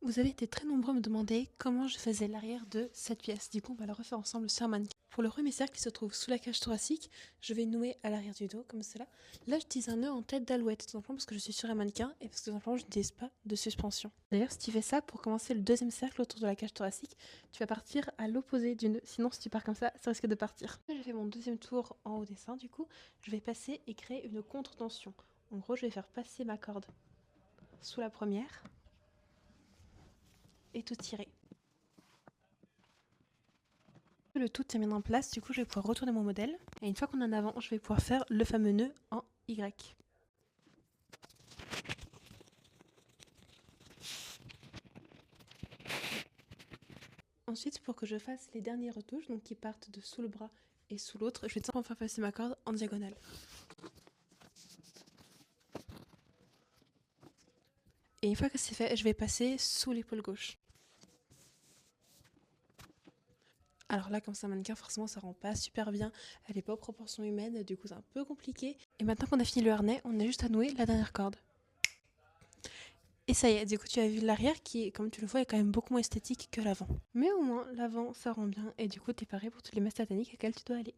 Vous avez été très nombreux à me demander comment je faisais l'arrière de cette pièce. Du coup, on va la refaire ensemble sur un mannequin. Pour le premier cercle qui se trouve sous la cage thoracique, je vais nouer à l'arrière du dos, comme cela. Là, j'utilise un nœud en tête d'alouette, tout simplement parce que je suis sur un mannequin et parce que tout simplement, je n'utilise pas de suspension. D'ailleurs, si tu fais ça, pour commencer le deuxième cercle autour de la cage thoracique, tu vas partir à l'opposé du nœud. Sinon, si tu pars comme ça risque de partir. J'ai fait mon deuxième tour en haut des seins, du coup, je vais passer et créer une contre-tension. En gros, je vais faire passer ma corde sous la première et tout tirer. Le tout termine en place, du coup je vais pouvoir retourner mon modèle et une fois qu'on est en avant, je vais pouvoir faire le fameux nœud en Y. Ensuite, pour que je fasse les dernières retouches, donc qui partent de sous le bras et sous l'autre, je vais tout simplement faire passer ma corde en diagonale. Et une fois que c'est fait, je vais passer sous l'épaule gauche. Alors là, comme c'est un mannequin, forcément ça rend pas super bien, elle n'est pas aux proportions humaines, du coup c'est un peu compliqué. Et maintenant qu'on a fini le harnais, on a juste à nouer la dernière corde. Et ça y est, du coup tu as vu l'arrière qui, comme tu le vois, est quand même beaucoup moins esthétique que l'avant. Mais au moins, l'avant ça rend bien et du coup t'es paré pour toutes les messes sataniques auxquelles tu dois aller.